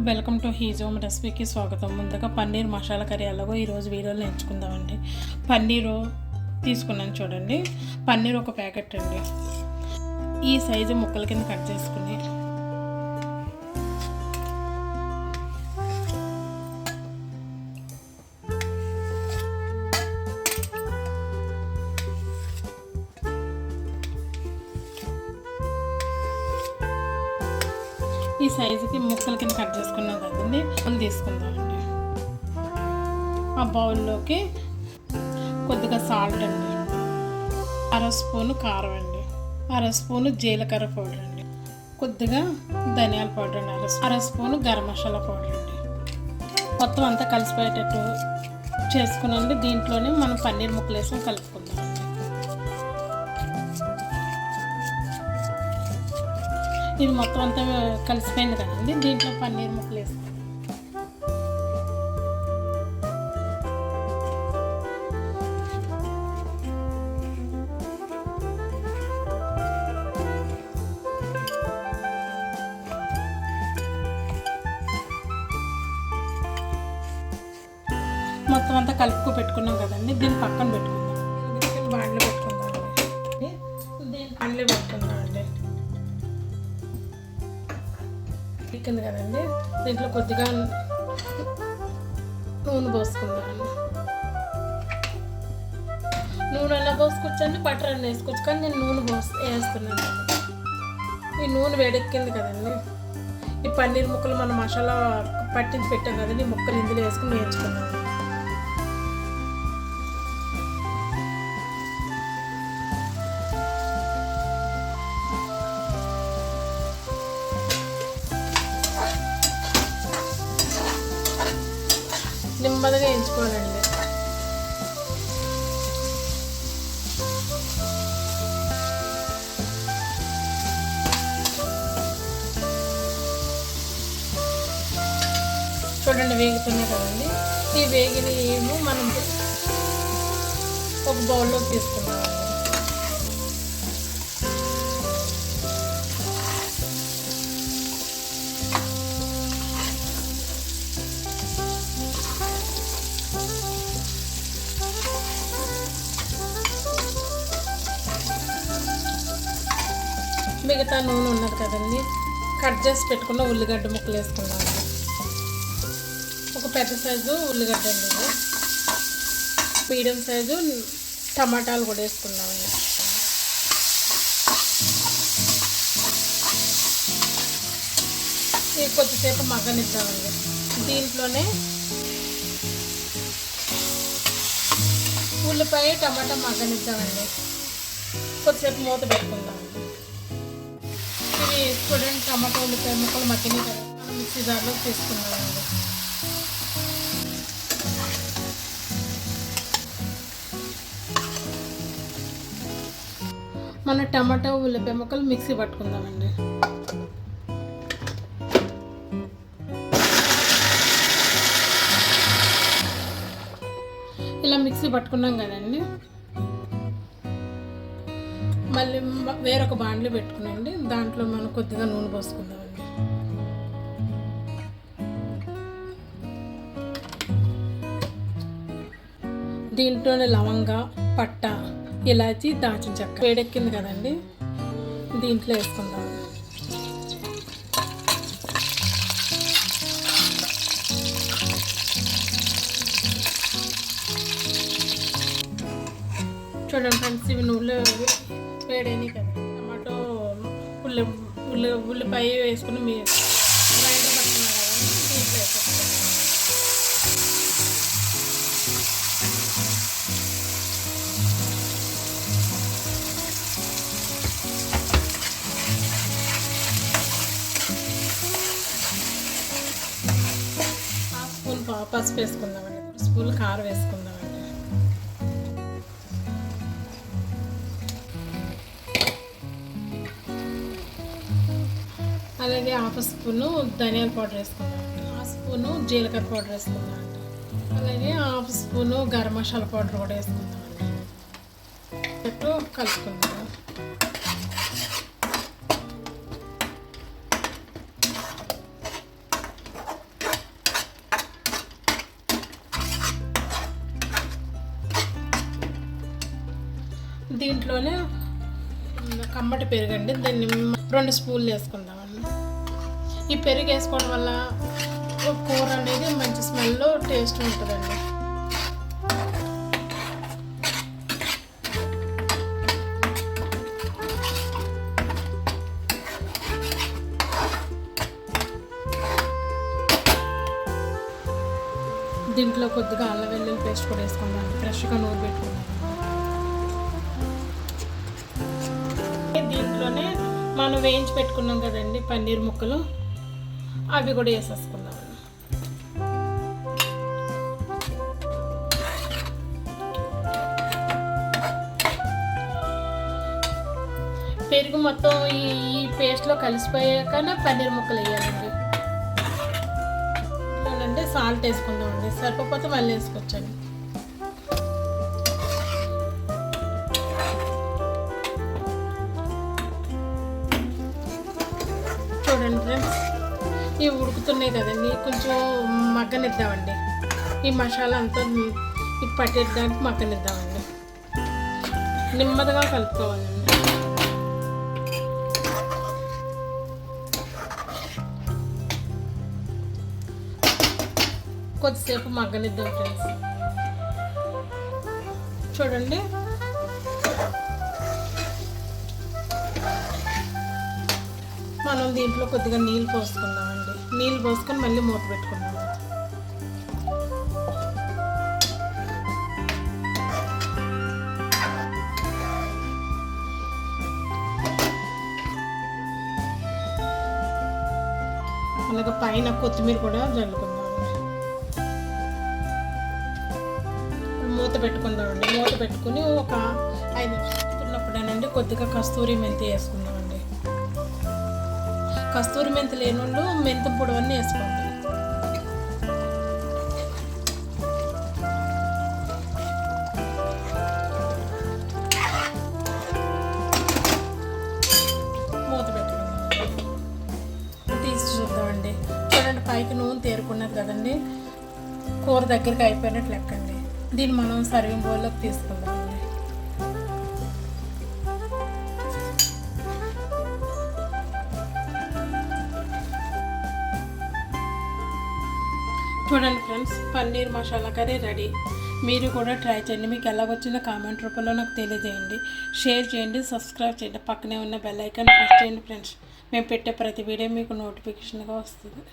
Welcome to his home రెసిపీకి స్వాగతం. ముందుగా paneer masala curry ఎలాగో ఈరోజు వీడియోలో ఎంచుకుందామండి. పన్నీరు తీసుకున్నాను చూడండి. పన్నీర్ ఒక ప్యాకెట్ అండి. ఈ సైజు ముక్కల కింద కట్ చేసుకుని ఈ సైజుకి ముక్కల కింద కట్ చేసుకున్నాం కదండి. బౌల్ తీసుకుందామండి. ఆ బౌల్లోకి కొద్దిగా సాల్ట్ అండి, అర స్పూను కారం అండి, అర స్పూను జీలకర్ర పౌడర్ అండి, కొద్దిగా ధనియాల పౌడర్ అండి, అర స్పూను గరం మసాలా పౌడర్ అండి. మొత్తం అంతా కలిసిపోయేటట్టు చేసుకునండి. దీంట్లోనే మనం పన్నీర్ ముక్కలు వేసుకొని కలుపుకుందాం. ఇది మొత్తం అంతా కలిసిపోయింది కదండి. దీంట్లో పన్నీర్ ముక్కలు వేస్తాం. మొత్తం అంతా కలుపుకో పెట్టుకున్నాం కదండి. దీన్ని పక్కన పెట్టుకుందాం. బాండ్లో పెట్టుకుందాం అండి. దీన్ని బాండ్లో పెట్టుకుందాం అండి. చికెన్ కదండి. దీంట్లో కొద్దిగా నూనె పోసుకుందామండి. నూనె అలా పోసుకోవచ్చండి, బటర్ అన్నీ వేసుకోవచ్చు, కానీ నేను నూనె వేస్తున్నాను. ఈ నూనె వేడెక్కింది కదండి. ఈ పన్నీర్ ముక్కలు మనం మసాలా పట్టించి పెట్టాం కదండి. ఈ ముక్కలు ఇందులో వేసుకుని వేయించుకున్నాం. నెమ్మదిగా వేయించుకోవాలండి. చూడండి, వేగుతున్నాయి కదండి. ఈ వేగిన ఏమో మనం ఒక బౌల్లోకి తీసుకున్నామండి. మిగతా నూనె ఉన్నది కదండి, కట్ చేసి పెట్టుకున్న ఉల్లిగడ్డ ముక్కలు వేసుకున్నాము. ఒక పెద్ద సైజు ఉల్లిగడ్డ అండి, ఇది మీడియం సైజు టమాటాలు కూడా వేసుకున్నామండి. ఇది కొద్దిసేపు మగ్గనిద్దామండి. దీంట్లోనే ఉల్లిపాయ టమాటా మగ్గనిద్దామండి. కొద్దిసేపు మూత పెట్టుకుందామండి. ఇవి చూడండి, టమాటా ఉల్లిపాయ ముక్కలు మగ్గినాయి కదా, మనం మిక్సీ జార్లో తీసుకున్నామండి. మన టమాటా ఉల్లిపాయ ముక్కలు మిక్సీ పట్టుకుందామండి. ఇలా మిక్సీ పట్టుకున్నాం కదండి. మళ్ళీ వేరొక బాండ్లో పెట్టుకునండి. దాంట్లో మనం కొద్దిగా నూనె పోసుకుందామండి. దీంట్లోనే లవంగ, పట్ట, ఇలాచి, దాల్చిన చెక్క వేడెక్కింది కదండి. దీంట్లో వేసుకుందాం. చూడండి ఫ్రెండ్స్, ఇవి నూనెలో వేడైనాయి కదా. టమాటో ఉల్లిపాయ వేసుకుని మీరు గ్రైండర్ పట్టుకున్నారు కదండి. దీంట్లో వేసేస్తాం. హాఫ్ స్పూన్ పసుపు వేసుకుందామండి. 2 స్పూన్లు కారం వేసుకుందామండి. అలాగే హాఫ్ స్పూను ధనియాల పౌడర్ వేసుకుందామండి. హాఫ్ స్పూను జీలకర్ర పౌడర్ వేసుకుందామండి. అలాగే half spoon garam masala powder కూడా వేసుకుందామండి. కలుపుకుందాం. దీంట్లోనే కమ్మటి పెరుగండి, దాన్ని 2 స్పూన్లు వేసుకుందామండి. ఈ పెరుగు వేసుకోవడం వల్ల కూర అనేది మంచి స్మెల్ టేస్ట్ ఉంటుందండి. దీంట్లో కొద్దిగా అల్లం వెల్లుల్లి పేస్ట్ కూడా వేసుకుందాం, ఫ్రెష్గా నూరు పెట్టుకుందాం. దీంట్లోనే మనం వేయించి పెట్టుకున్నాం కదండి పన్నీర్ ముక్కలు, అవి కూడా వేసేసుకుందాం. పెరుగు మొత్తం ఈ పేస్ట్లో కలిసిపోయాకనే పన్నీర్ ముక్కలు వేయాలండి. అంటే సాల్ట్ వేసుకుందామండి, సరిపోతే మళ్ళీ వేసుకోవచ్చండి. చూడండి ఫ్రెండ్స్, ఇవి ఉడుకుతున్నాయి కదండి, కొంచెం మగ్గనిద్దామండి. ఈ మసాలా అంతా పట్టేయడానికి మగ్గనిద్దామండి. నెమ్మదిగా కలుపుకోవాలండి. కొద్దిసేపు మగ్గనిద్దాం ఫ్రెండ్స్. చూడండి, మనం దీంట్లో కొద్దిగా నీళ్ళు పోసుకుందామండి. నీళ్ళు పోసుకొని మళ్ళీ మూత పెట్టుకుందాం. అలాగే పైన కొత్తిమీర కూడా జల్లుకుందాం. మూత పెట్టుకుందామండి. మూత పెట్టుకుని ఒక 5 నిమిషాలు ఉన్నప్పుడేనండి కొద్దిగా కస్తూరి మెంతి వేసుకుందామండి. కస్తూరి మెంతి లేని వాళ్ళు మెంతం పొడి అన్నీ వేసుకోండి. మూత పెట్టుకుందాం. తీసి చూద్దామండి. చూడండి, పైకి నూనె తేరుకున్నది కదండి, కూర దగ్గరికి అయిపోయినట్లు లెక్కండి. దీన్ని మనం సర్వింగ్ బౌల్లోకి తీసుకుందామండి. చూడండి friends, paneer masala curry ready. మీరు కూడా ట్రై చేయండి. మీకు ఎలా వచ్చిందో కామెంట్ రూపంలో నాకు తెలియజేయండి. షేర్ చేయండి, సబ్స్క్రైబ్ చేయండి. పక్కనే ఉన్న బెల్ ఐకాన్ ప్రెస్ చేయండి ఫ్రెండ్స్. మేము పెట్టే ప్రతి వీడియో మీకు నోటిఫికేషన్గా వస్తుంది.